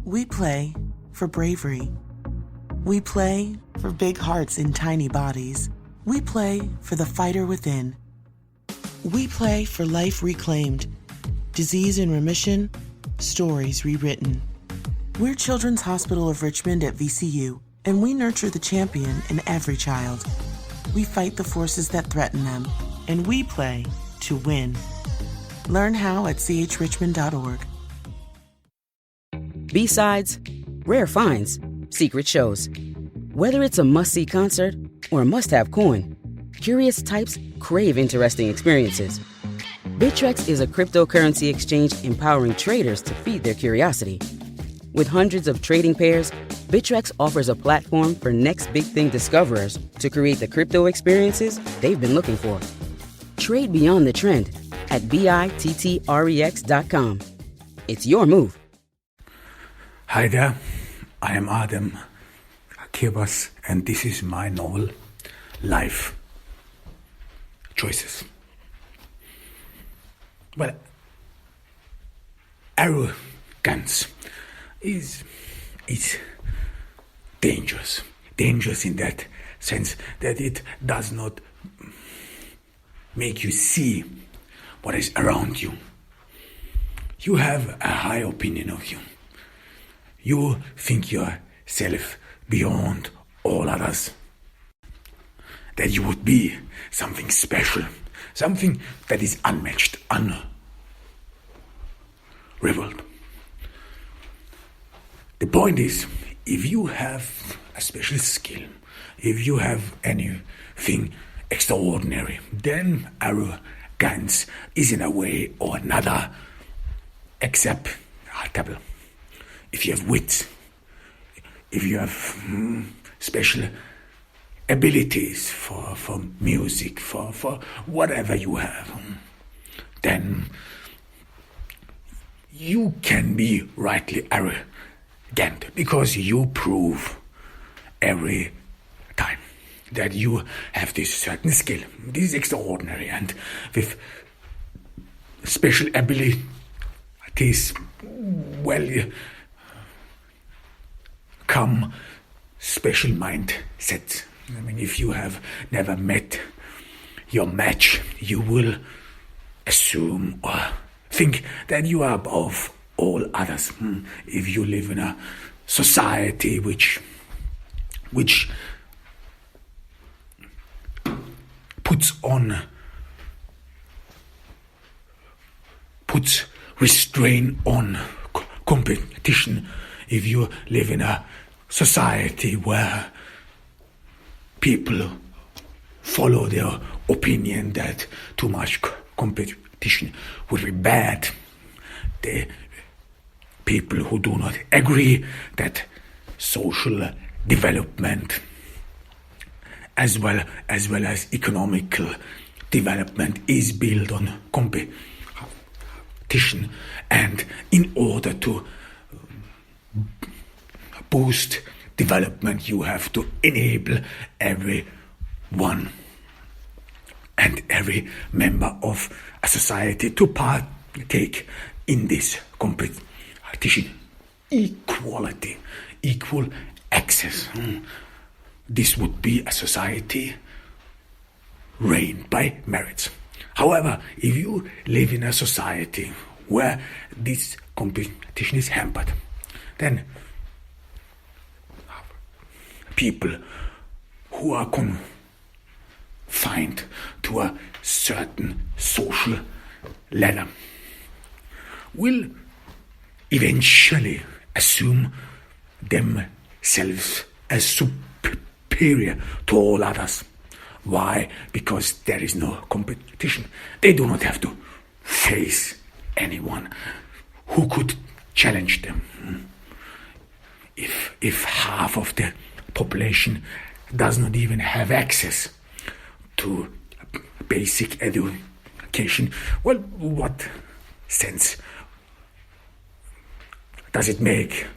We play for bravery. We play for big hearts in tiny bodies. We play for the fighter within. We play for life reclaimed, disease in remission, stories rewritten. We're Children's Hospital of Richmond at VCU, and we nurture the champion in every child. We fight the forces that threaten them, and we play to win. Learn how at chrichmond.org. B-sides, rare finds, secret shows. Whether it's a must-see concert or a must-have coin, curious types crave interesting experiences. Bittrex is a cryptocurrency exchange empowering traders to feed their curiosity. With hundreds of trading pairs, Bittrex offers a platform for next big thing discoverers to create the crypto experiences they've been looking for. Trade beyond the trend at BITTREX.com. It's your move. Hi there, I am Adam Kirbas, and this is my novel, Life Choices. Well, arrogance is dangerous. Dangerous in that sense that it does not make you see what is around you. You have a high opinion of you. You think yourself beyond all others. That you would be something special, something that is unmatched, unrivaled. The point is, if you have a special skill, if you have anything extraordinary, then arrogance is in a way or another acceptable. If you have wit, if you have special abilities for music, for whatever you have, then you can be rightly arrogant because you prove every time that you have this certain skill. This is extraordinary, and with special abilities, well, come special mindsets. I mean, if you have never met your match, you will assume or think that you are above all others. If you live in a society which puts restraint on competition, if you live in a society where people follow their opinion that too much competition would be bad, the people who do not agree that social development as well as economical development is built on competition, and in order to boost development, you have to enable everyone and every member of a society to partake in this competition. Equality, equal access. This would be a society reigned by merits. However, if you live in a society where this competition is hampered, then people who are confined to a certain social ladder will eventually assume themselves as superior to all others. Why? Because there is no competition. They do not have to face anyone who could challenge them. If half of the population does not even have access to basic education, well, what sense does it make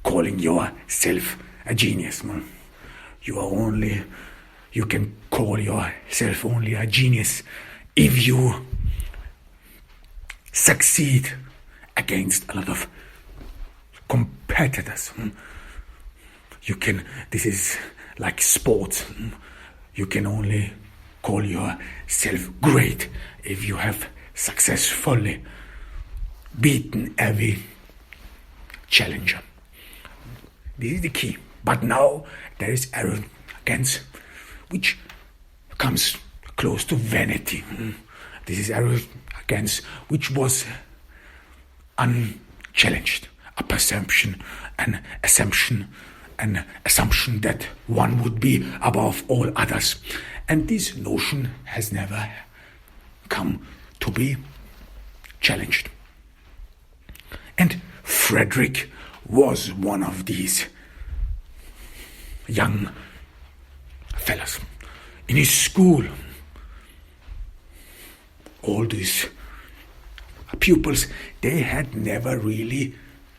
calling yourself a genius? You can call yourself only a genius if you succeed against a lot of competitors. This is like sports. You can only call yourself great if you have successfully beaten every challenger. This is the key. But now there is arrogance, which comes close to vanity. This is arrogance which was unchallenged, an assumption that one would be above all others. And this notion has never come to be challenged. And Frederick was one of these young fellas. In his school, all these pupils, they had never really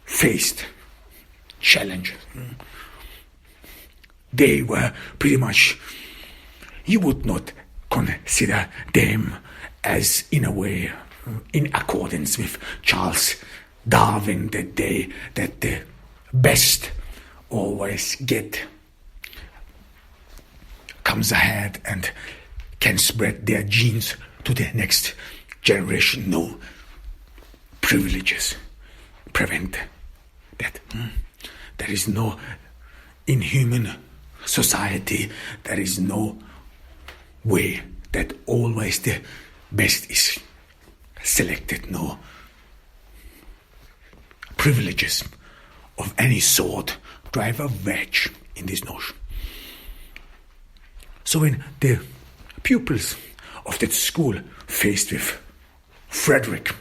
faced challenges. They were pretty much, you would not consider them as, in a way, in accordance with Charles Darwin, that the best always comes ahead and can spread their genes to the next generation. No, privileges prevent that. There is no, in human society, there is no way that always the best is selected. No privileges of any sort drive a wedge in this notion. So when the pupils of that school faced with Frederick,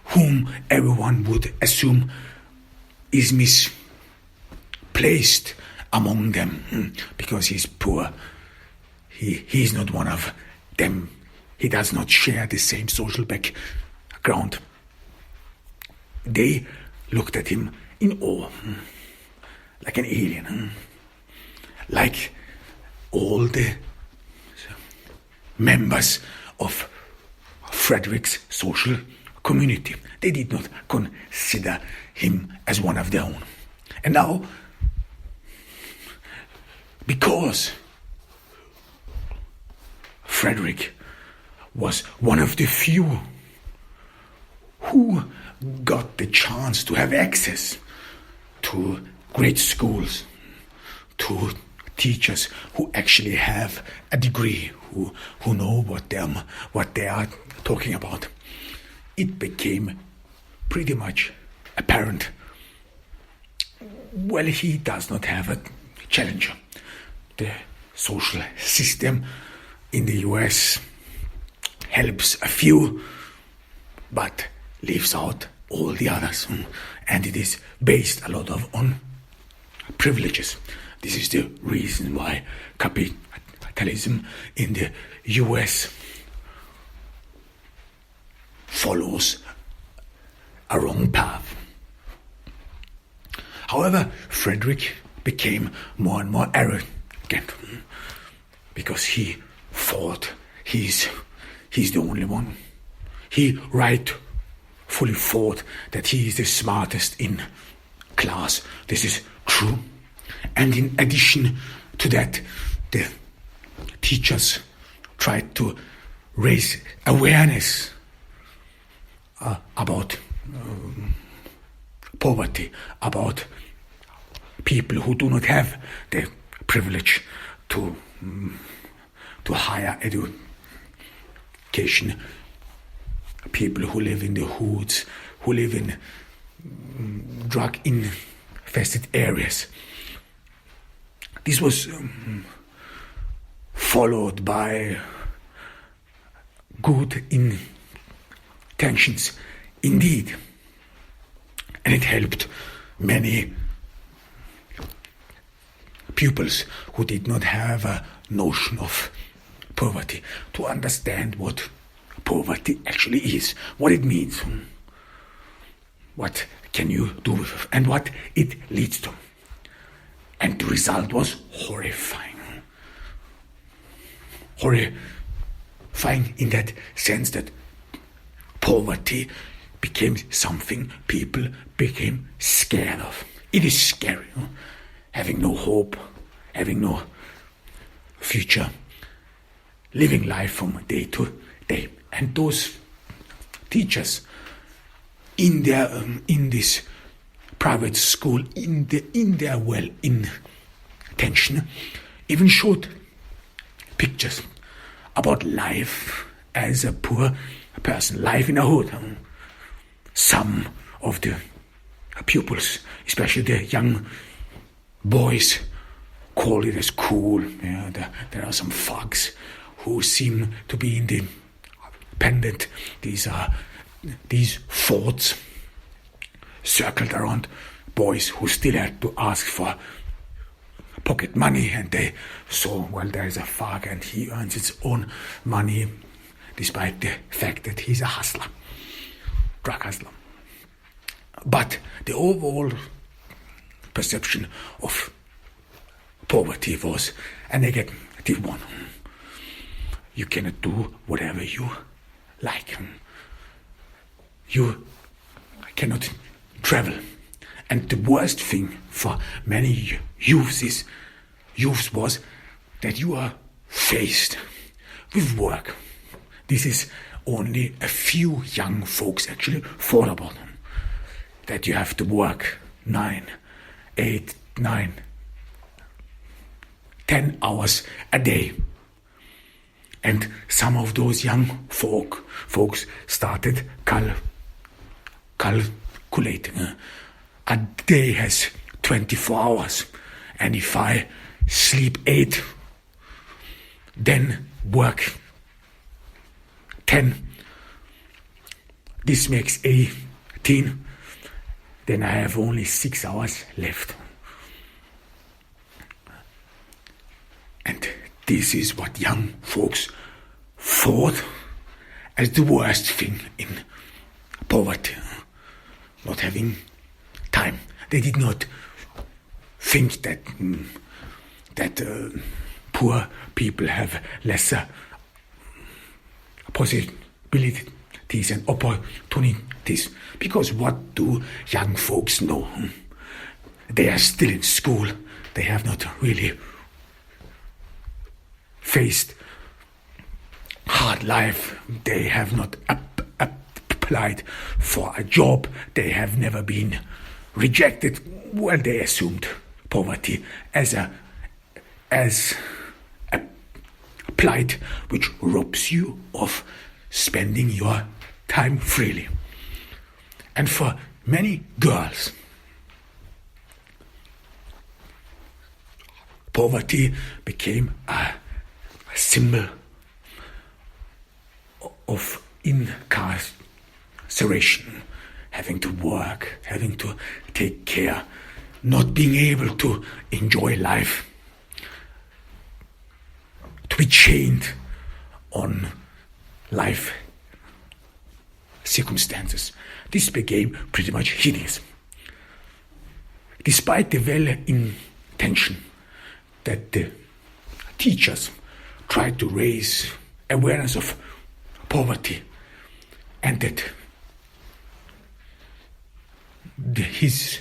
whom everyone would assume is misplaced among them because he's poor, he's not one of them, he does not share the same social background, they looked at him in awe, like an alien, like all the members of Frederick's social community. They did not consider him as one of their own. And now, because Frederick was one of the few who got the chance to have access to great schools, to teachers who actually have a degree, who know what they are talking about, it became pretty much apparent, well, he does not have a challenger. The social system in the US helps a few, but leaves out all the others. And it is based a lot on privileges. This is the reason why capitalism in the US follows a wrong path. However, Frederick became more and more arrogant because he thought he's the only one. He fully thought that he is the smartest in class. This is true. And in addition to that, the teachers tried to raise awareness about poverty, about people who do not have the privilege to higher education, people who live in the hoods, who live in drug-infested areas. This was followed by good intentions indeed, and it helped many pupils who did not have a notion of poverty to understand what poverty actually is, what it means, what can you do with it, and what it leads to. And the result was horrifying. Horrifying in that sense that poverty became something people became scared of. It is scary, having no hope, having no future, living life from day to day. And those teachers in this private school, in their well intention, even showed pictures about life as a poor person, life in a hood. Some of the pupils, especially the young boys, call it as cool. There are some thugs who seem to be independent. These forts circled around boys who still had to ask for pocket money, and they saw, well, there is a thug and he earns his own money despite the fact that he's a hustler, drug hustler. But the overall perception of poverty was a negative one. You cannot do whatever you like. You cannot travel. And the worst thing for many youths was that you are faced with work. This is only a few young folks actually thought about them. That you have to work 9, 8, 9, 10 hours a day. And some of those young folks started calculating. A day has 24 hours, and if I sleep 8, then work 10, this makes 18, then I have only 6 hours left. And this is what young folks thought as the worst thing in poverty, not having time. They did not think that poor people have lesser possibilities and opportunities. Because what do young folks know? They are still in school. They have not really faced hard life. They have not applied for a job. They have never been rejected. Well, they assumed poverty as a plight which robs you of spending your time freely. And for many girls, poverty became a symbol of incarceration, having to work, having to take care, not being able to enjoy life, to be chained on life circumstances. This became pretty much hideous. Despite the well-intention that the teachers tried to raise awareness of poverty, and that his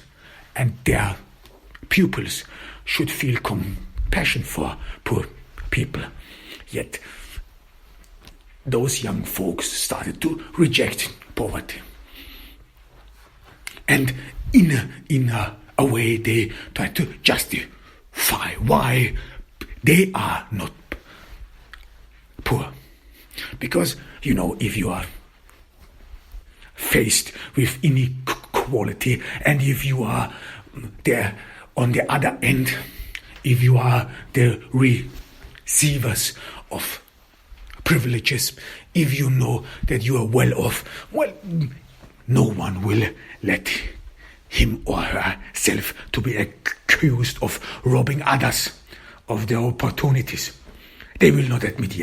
and their pupils should feel compassion for poor people, yet those young folks started to reject poverty. And in a way they tried to justify why they are not poor. Because, if you are faced with inequality, and if you are there on the other end, if you are the receivers of privileges, if you know that you are well off, well, no one will let him or herself to be accused of robbing others of their opportunities. They will not admit,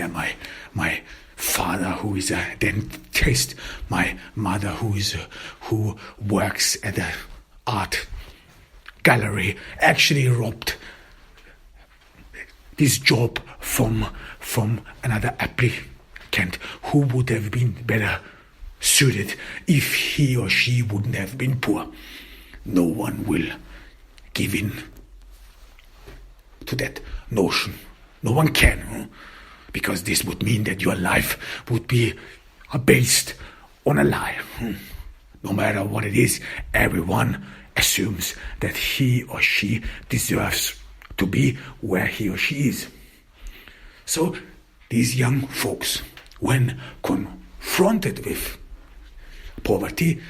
my father who is a dentist, my mother who works at an art gallery, actually robbed this job from another applicant who would have been better suited if he or she wouldn't have been poor. No one will give in to that notion. No one can, because this would mean that your life would be based on a lie. No matter what it is, everyone assumes that he or she deserves to be where he or she is. So these young folks, when confronted with poverty,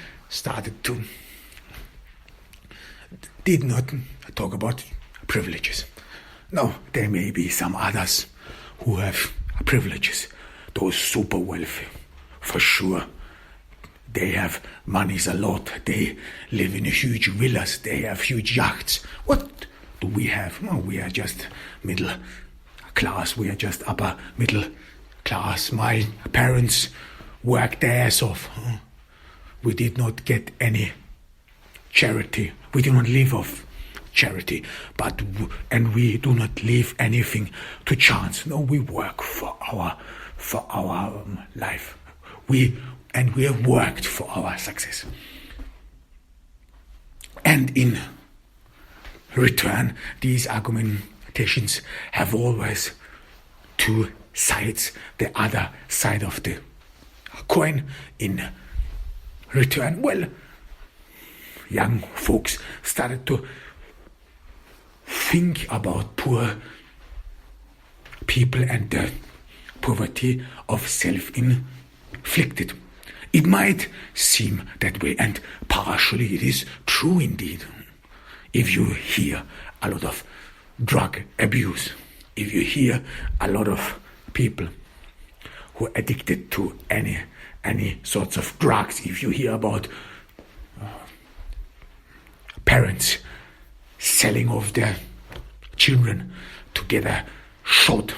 did not talk about privileges. No, there may be some others who have privileges. Those super wealthy, for sure. They have monies a lot. They live in huge villas. They have huge yachts. What do we have? No, we are just middle class. We are just upper middle class. My parents worked their ass off. We did not get any charity. We do not live off charity, and we do not leave anything to chance. No, we work for our life. We have worked for our success. And in return, these argumentations have always two sides. The other side of the coin in return, well, young folks started to think about poor people and the poverty of self-inflicted. It might seem that way, and partially it is true indeed. If you hear a lot of drug abuse, if you hear a lot of people who are addicted to any sorts of drugs, if you hear about parents selling off their children to get a shot,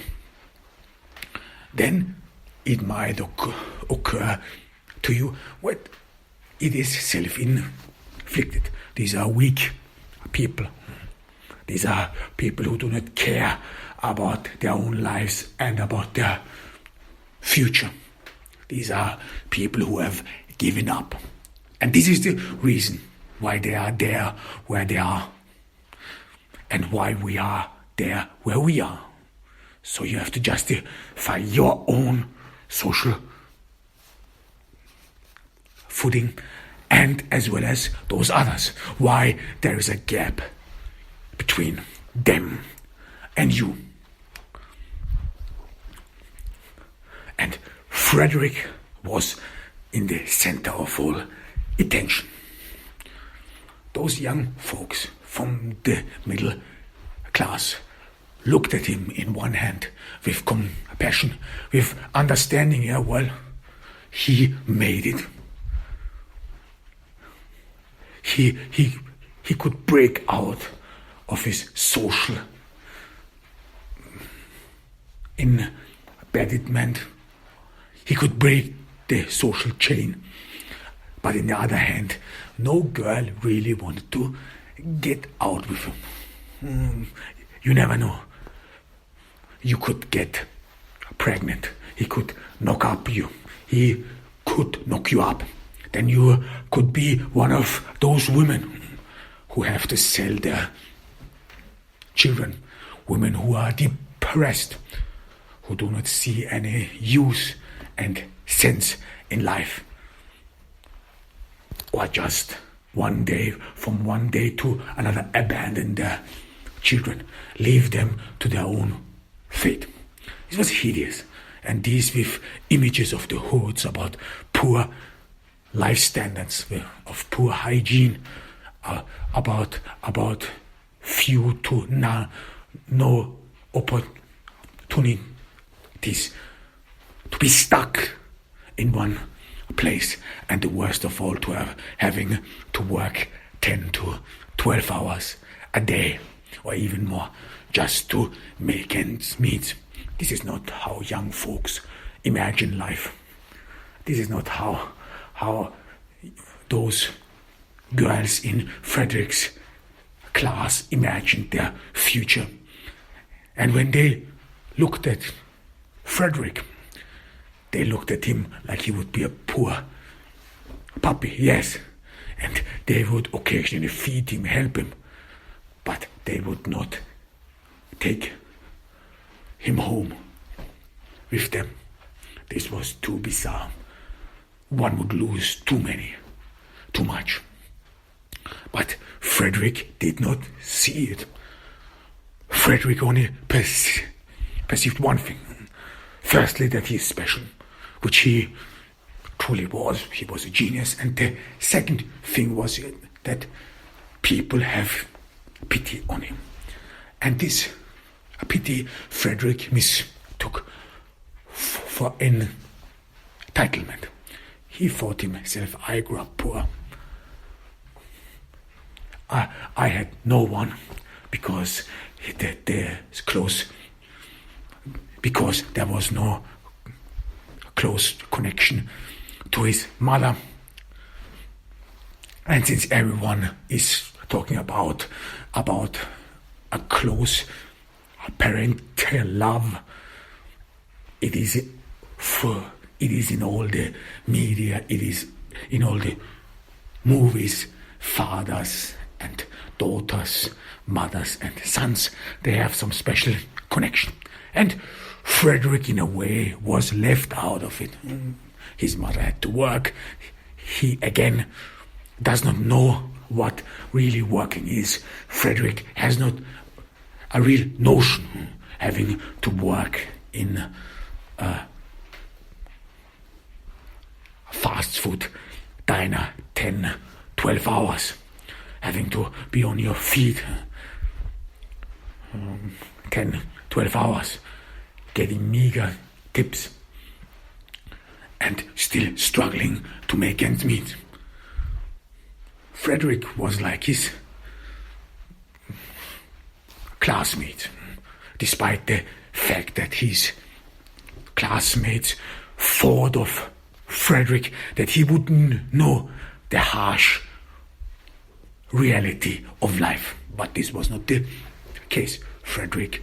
then it might occur to you what it is self-inflicted. These are weak people. These are people who do not care about their own lives and about their future. These are people who have given up. And this is the reason why they are there where they are and why we are there where we are. So you have to justify your own social footing and as well as those others. Why there is a gap between them and you. And Frederick was in the center of all attention. Those young folks from the middle class looked at him in one hand with compassion, with understanding. Yeah, well, he made it. He could break out of his social impediment. He could break the social chain. But on the other hand, no girl really wanted to get out with him. You never know. You could get pregnant. He could knock up you. He could knock you up. Then you could be one of those women who have to sell their children. Women who are depressed, who do not see any use and sense in life. Or just from one day to another, abandon their children, leave them to their own fate. It was hideous. And these with images of the hoods about poor life standards, of poor hygiene, about few to no opportunities, to be stuck in one place, and the worst of all, to having to work 10 to 12 hours a day or even more just to make ends meet. This is not how young folks imagine life. This is not how those girls in Frederick's class imagined their future. And when they looked at Frederick, they looked at him like he would be a poor puppy, yes. And they would occasionally feed him, help him. But they would not take him home with them. This was too bizarre. One would lose too much. But Frederick did not see it. Frederick only perceived one thing. Firstly, that he is special, which he truly was. He was a genius. And the second thing was that people have pity on him. And this pity Frederick mistook for entitlement. He thought himself, I grew up poor. I had no one because because there was no close connection to his mother. And since everyone is talking about a close parental love, it is in all the media, it is in all the movies, fathers and daughters, mothers and sons, they have some special connection. And Frederick, in a way, was left out of it. His mother had to work. He, again, does not know what really working is. Frederick has not a real notion having to work in a fast food diner 10, 12 hours. Having to be on your feet 10, 12 hours, getting meager tips, and still struggling to make ends meet. Frederick was like his classmate, despite the fact that his classmates thought of Frederick that he wouldn't know the harsh reality of life. But this was not the case. Frederick,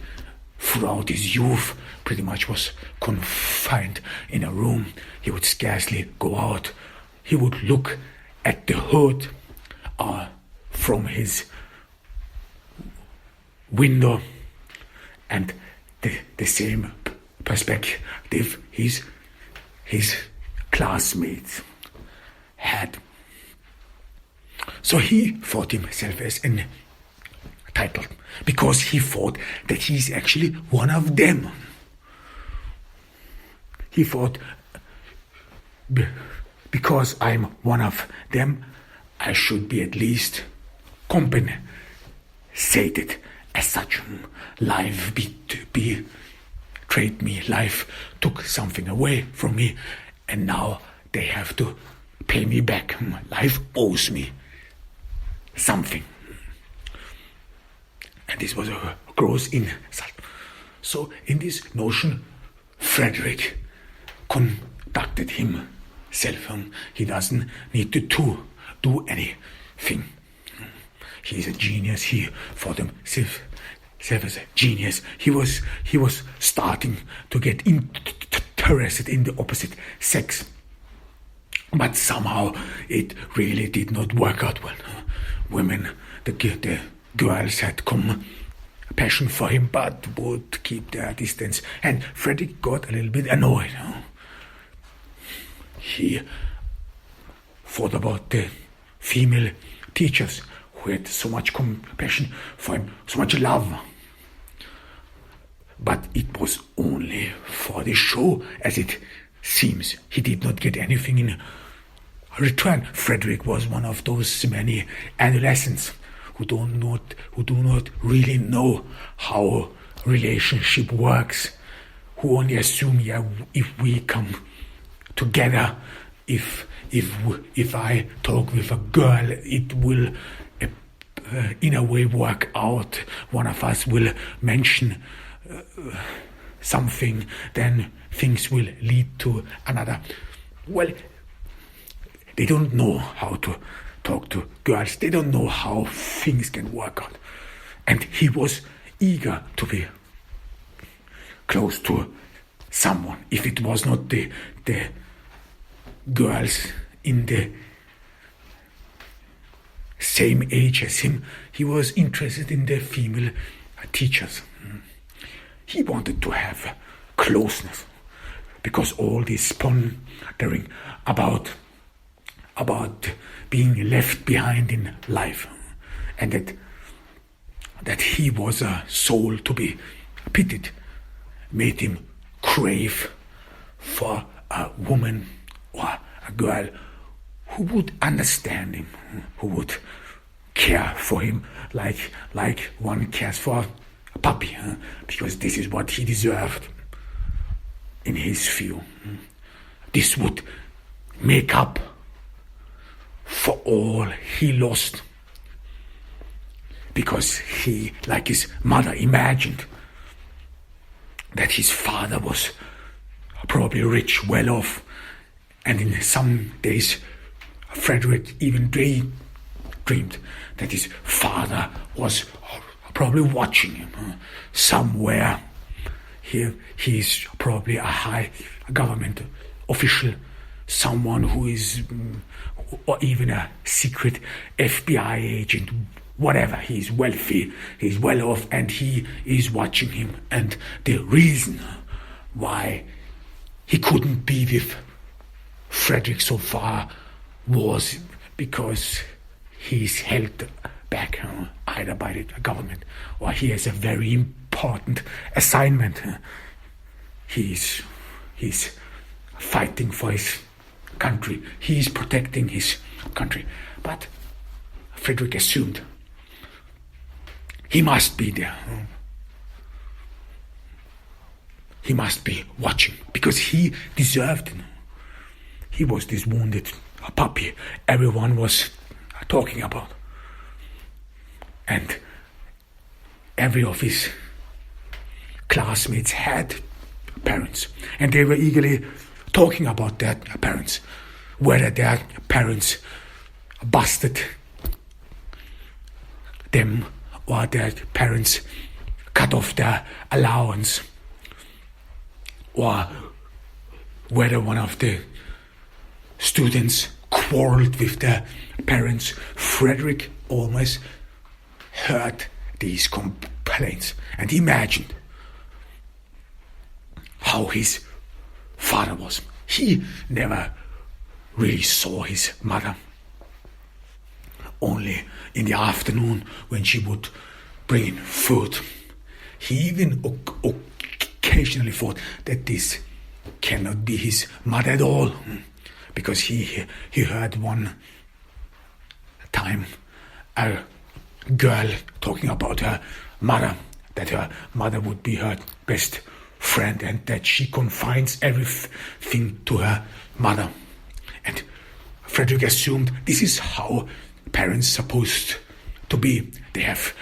throughout his youth, pretty much was confined in a room. He would scarcely go out. He would look at the hood from his window, and the same perspective his classmates had. So he thought himself as entitled because he thought that he's actually one of them. He thought, because I'm one of them, I should be at least compensated as such. Life betrayed me. Life took something away from me, and now they have to pay me back. Life owes me something. And this was a gross insult. So in this notion, Frederick conducted himself. He doesn't need to do anything. He's a genius. He thought himself as a genius. He was starting to get interested in the opposite sex. But somehow it really did not work out well. Women, the girls had compassion for him, but would keep their distance. And Frederick got a little bit annoyed. He thought about the female teachers who had so much compassion for him, so much love. But it was only for the show, as it seems. He did not get anything in return. Frederick was one of those many adolescents who do not really know how relationship works, who only assume, if we come together, if I talk with a girl, it will in a way work out. One of us will mention something, then things will lead to another. Well, they don't know how to talk to girls. They don't know how things can work out. And he was eager to be close to someone. If it was not the girls in the same age as him, he was interested in the female teachers. He wanted to have closeness, because all this pondering about being left behind in life, and that he was a soul to be pitied, made him crave for a woman or a girl who would understand him, who would care for him like one cares for a puppy, because this is what he deserved in his view. This would make up for all he lost, because he, like his mother, imagined that his father was probably rich, well off, and in some days Frederick even dreamed that his father was probably watching him somewhere. He is probably a high government official, someone who is, or even a secret FBI agent, whatever. He's wealthy, he's well off, and he is watching him. And the reason why he couldn't be with Frederick so far was because he's held back either by the government or he has a very important assignment. He's fighting for his country. He's protecting his country. But Frederick assumed he must be there. He must be watching, because he deserved it. He was this wounded puppy everyone was talking about. And every of his classmates had parents, and they were eagerly talking about their parents, whether their parents busted them or their parents cut off their allowance, or whether one of the students quarreled with their parents. Frederick always heard these complaints and imagined how his father was. He never really saw his mother, only in the afternoon when she would bring in food. He even occasionally thought that this cannot be his mother at all, because he heard one time a girl talking about her mother, that her mother would be her best friend and that she confides everything to her mother. And Frederick assumed this is how parents supposed to be. They have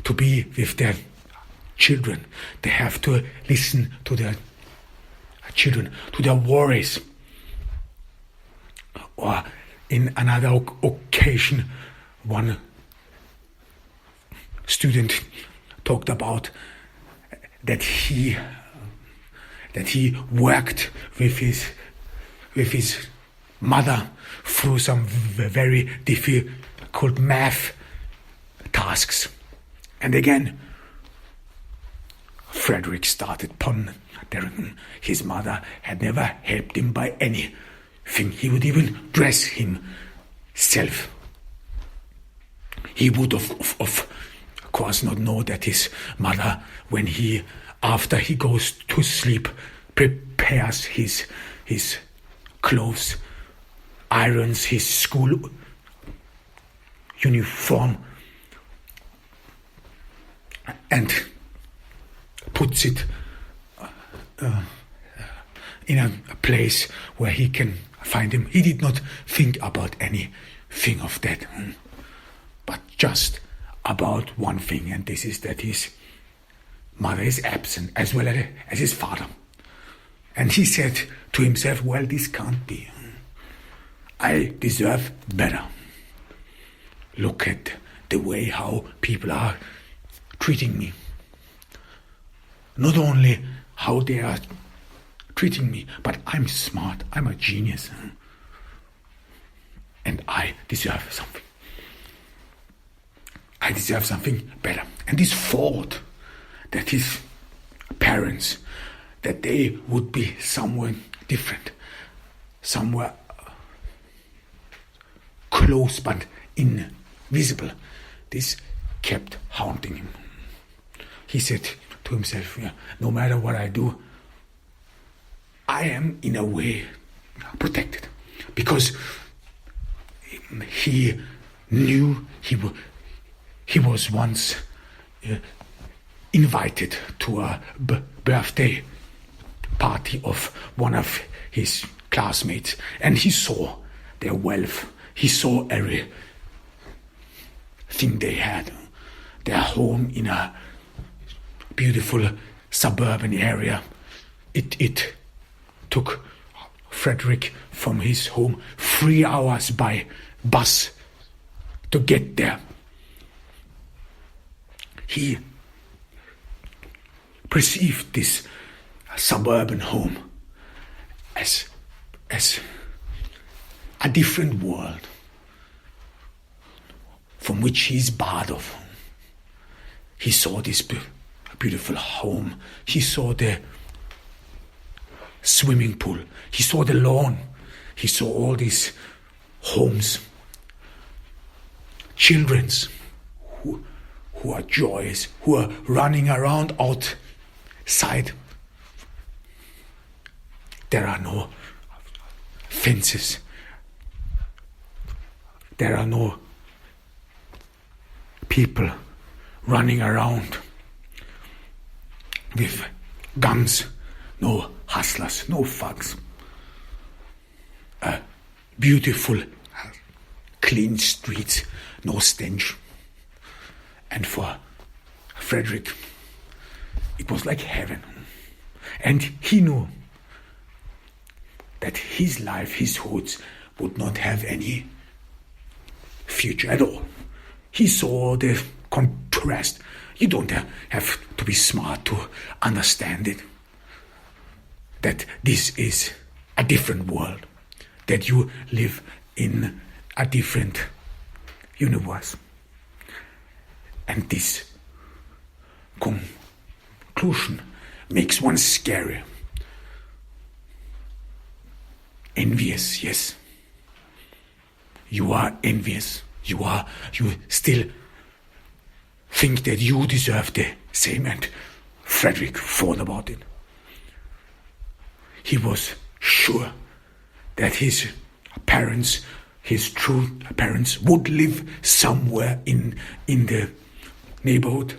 to be with their children. They have to listen to their children, to their worries. Or in another occasion, one student talked about that he worked with his mother through some very difficult math tasks. And again, Frederick started pondering. His mother had never helped him by anything. He would even dress himself. He would of course not know that his mother, when after he goes to sleep, prepares his clothes, irons his school uniform, and puts it in a place where he can find him. He did not think about anything of that, but just about one thing, and this is that his mother is absent, as well as his father. And he said to himself, well, this can't be. I deserve better. Look at the way how people are treating me. Not only how they are treating me, but I'm smart, I'm a genius, and I deserve something. I deserve something better. And this thought that his parents, that they would be somewhere different, somewhere close but invisible, this kept haunting him. He said to himself, no matter what I do, I am in a way protected, because he knew he was once invited to a birthday party of one of his classmates, and he saw their wealth, he saw everything they had, their home in a beautiful suburban area. It took Frederick from his home 3 hours by bus to get there. He perceived this suburban home as a different world from which he is part of. He saw this beautiful home. He saw the swimming pool. He saw the lawn. He saw all these homes. Children's who are joyous, who are running around outside. There are no fences. There are no people running around with guns, no hustlers, no thugs. Beautiful, clean streets, no stench. And for Frederick, it was like heaven. And he knew that his life, his hopes, would not have any future at all. He saw the contrast. You don't have to be smart to understand it. That this is a different world. That you live in a different universe. And this conclusion makes one scary. Envious, yes. You are envious. You still think that you deserve the same, and Frederick thought about it. He was sure that his parents, his true parents, would live somewhere in the neighborhood.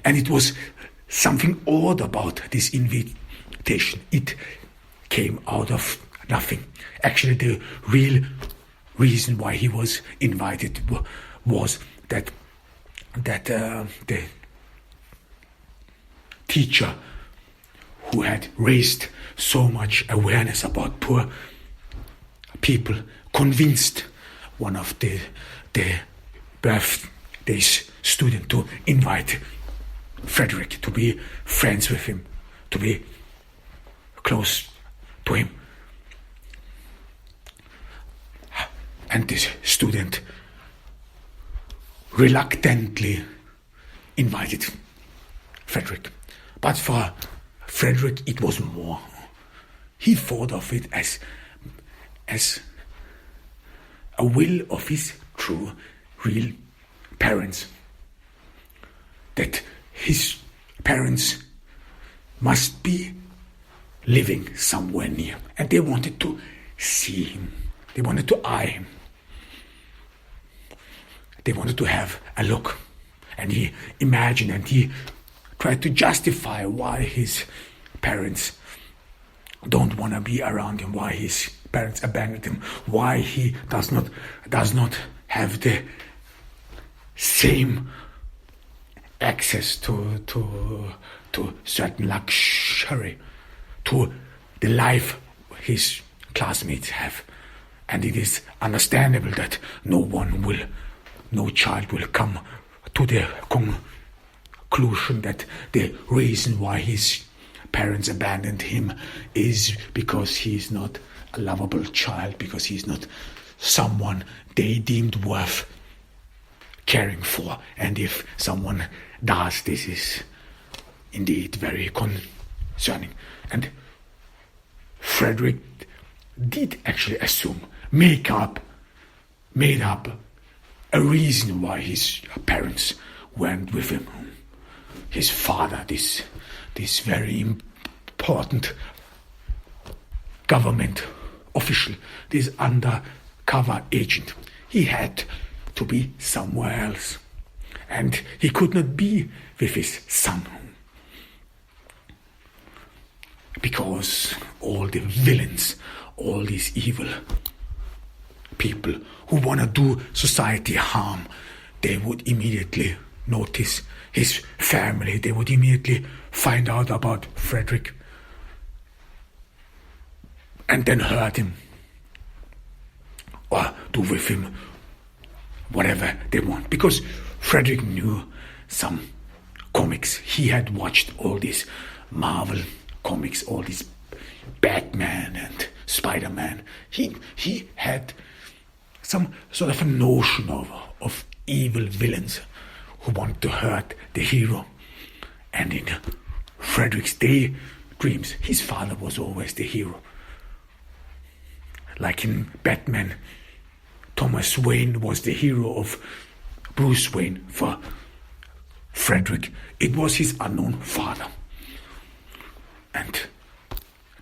And it was something odd about this invitation. It came out of nothing. Actually, the real reason why he was invited was that the teacher who had raised so much awareness about poor people convinced one of the birthday student to invite Frederick to be friends with him, to be close to him. And this student reluctantly invited Frederick. But for Frederick, it was more. He thought of it as a will of his true, real parents. That his parents must be living somewhere near. And they wanted to see him. They wanted to eye him. They wanted to have a look. And he imagined and he tried to justify why his parents don't want to be around him, why his parents abandoned him, why he does not have the same access to certain luxury, to the life his classmates have. And it is understandable that no child will come to the conclusion that the reason why his parents abandoned him is because he is not a lovable child, because he is not someone they deemed worth caring for. And if someone does, this is indeed very concerning. And Frederick did actually made up a reason why his parents went with him. His father, this very important government official, this undercover agent, he had to be somewhere else. And he could not be with his son. Because all the villains, all these evil people who want to do society harm, they would immediately notice his family. They would immediately find out about Frederick and then hurt him or do with him whatever they want. Because Frederick knew some comics. He had watched all these Marvel comics, all these Batman and Spider-Man. He had some sort of a notion of evil villains who want to hurt the hero. And in Frederick's daydreams, his father was always the hero. Like in Batman, Thomas Wayne was the hero of Bruce Wayne. For Frederick, it was his unknown father. And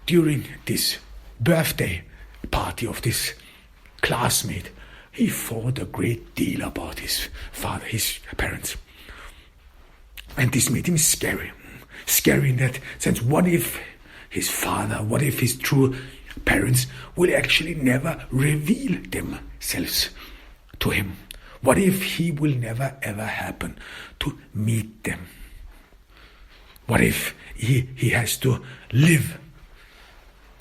during this birthday party of this classmate, he thought a great deal about his father, his parents. And this made him scary. Scary in that sense. What if his father, what if his true parents will actually never reveal themselves to him? What if he will never ever happen to meet them? What if he has to live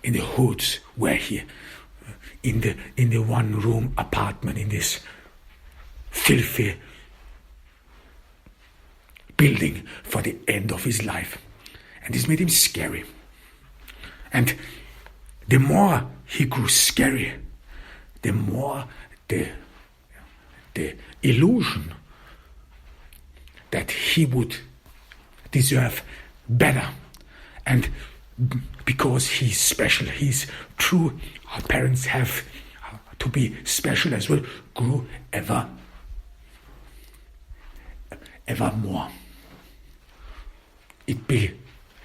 in the hoods where he, in the one room apartment in this filthy building for the end of his life? And this made him scary. And the more he grew scary, the more the illusion that he would deserve better. And because he's special, his true parents have to be special as well, grew ever more. It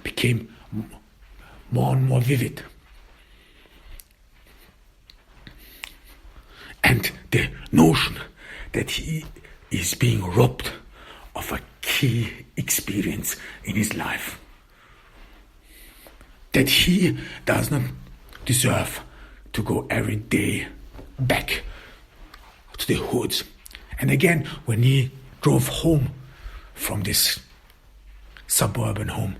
became more and more vivid. And the notion that he is being robbed of a key experience in his life, that he does not deserve to go every day back to the hoods. And again, when he drove home from this suburban home,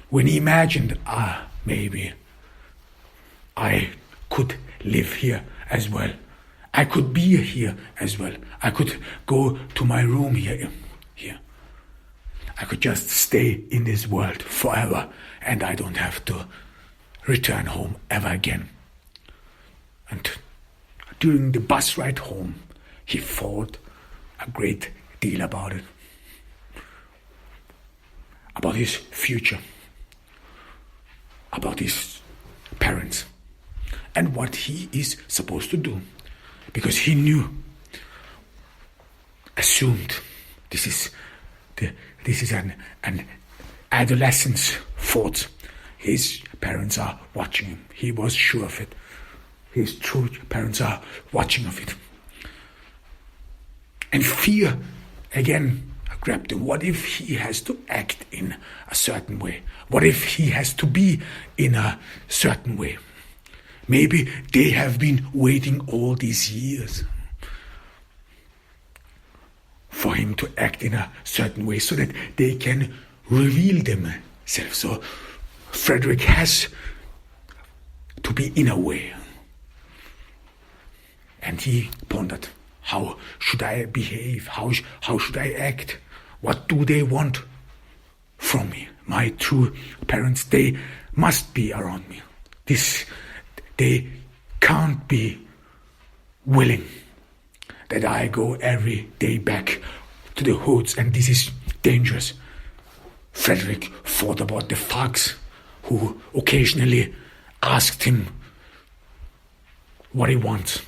when he imagined, maybe I could live here as well. I could be here as well. I could go to my room here. I could just stay in this world forever, and I don't have to return home ever again. And during the bus ride home, he thought a great deal about it. About his future. About his parents. And what he is supposed to do. Because he assumed, this is an adolescent's thought. His parents are watching him. He was sure of it. His true parents are watching of it. And fear, again, grabbed him. What if he has to act in a certain way? What if he has to be in a certain way? Maybe they have been waiting all these years for him to act in a certain way so that they can reveal themselves. So Frederick has to be in a way. And he pondered, how should I behave? How should I act? What do they want from me? My true parents, they must be around me. They can't be willing that I go every day back to the hoods, and this is dangerous. Frederick thought about the thugs who occasionally asked him what he wants,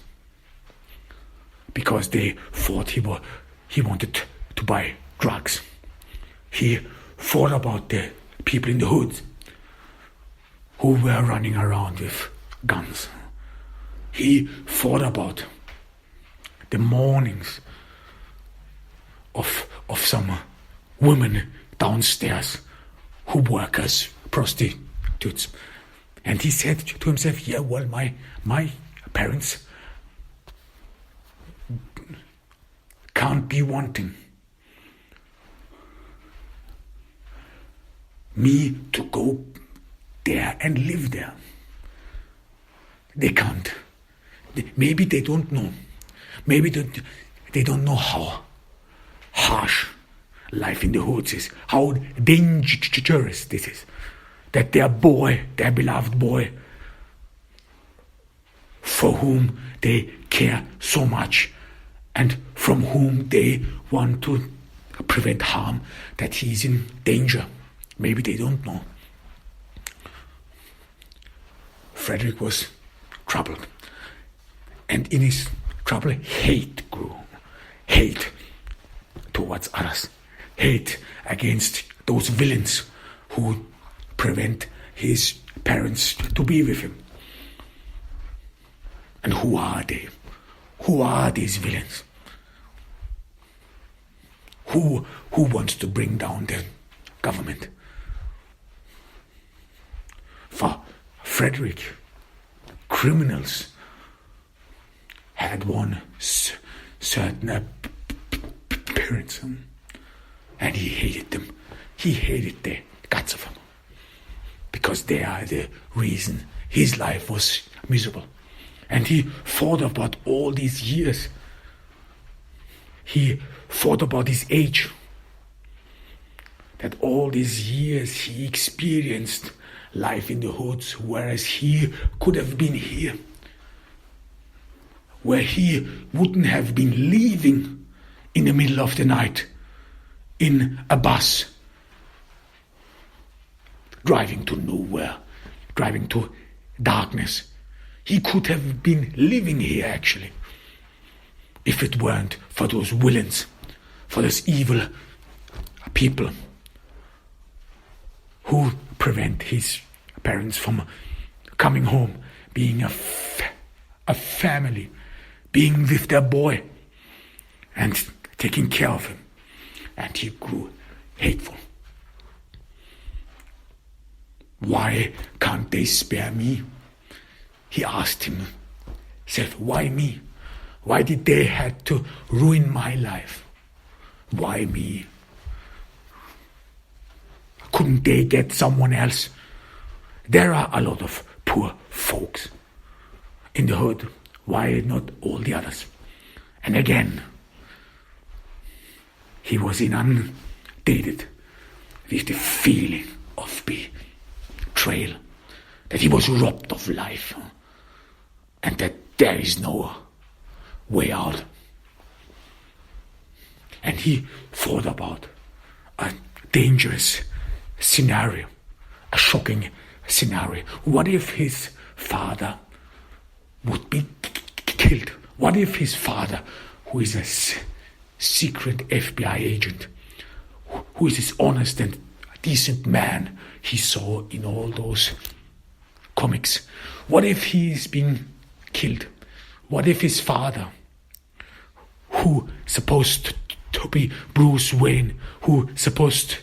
because they thought he wanted to buy drugs. He thought about the people in the hoods who were running around with guns. He thought about the mornings of some women downstairs who work as prostitutes. And he said to himself, yeah, well, my parents can't be wanting me to go there and live there. They can't. Maybe they don't know. Maybe they don't know how harsh life in the hoods is, how dangerous this is. That their boy, their beloved boy, for whom they care so much and from whom they want to prevent harm, that he's in danger. Maybe they don't know. Frederick was troubled. And in his trouble, hate grew. Hate towards others. Hate against those villains who prevent his parents to be with him. And who are they? Who are these villains? Who wants to bring down the government? For Frederick, criminals had one certain appearance, and he hated them. He hated the guts of them, because they are the reason his life was miserable. And he thought about all these years. He thought about his age. That all these years he experienced life in the hoods, whereas he could have been here, where he wouldn't have been leaving in the middle of the night in a bus, driving to nowhere, driving to darkness. He could have been living here, actually, if it weren't for those villains, for those evil people who prevent his parents from coming home, being a family, being with their boy and taking care of him. And he grew hateful. Why can't they spare me? He asked himself, why me? Why did they have to ruin my life? Why me? Couldn't they get someone else? There are a lot of poor folks in the hood. Why not all the others? And again, he was inundated with the feeling of betrayal, that he was robbed of life, and that there is no way out. And he thought about a dangerous scenario, a shocking scenario. What if his father would be killed? What if his father, who is a secret FBI agent, who is this honest and decent man he saw in all those comics, what if he's been killed? What if his father, who supposed to be Bruce Wayne, who supposed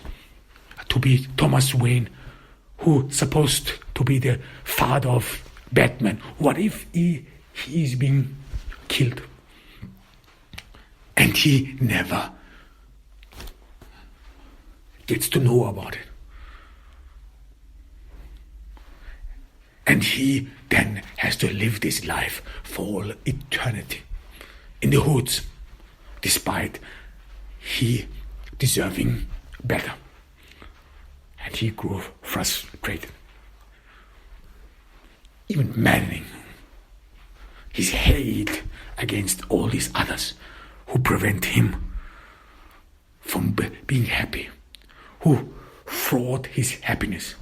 to be Thomas Wayne, who supposed to be the father of Batman, what if he's been killed? And he never gets to know about it. And he then has to live this life for all eternity in the hoods, despite he deserving better. And he grew frustrated, even maddening. His hate against all these others who prevent him from being happy, who fraud his happiness,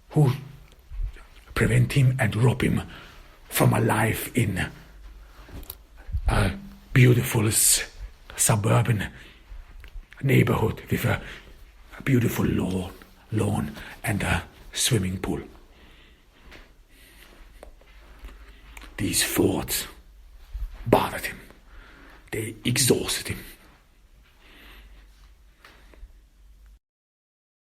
who prevent him and rob him from a life in a beautiful suburban neighborhood with a beautiful lawn and a swimming pool. These thoughts bothered him. They exhausted him.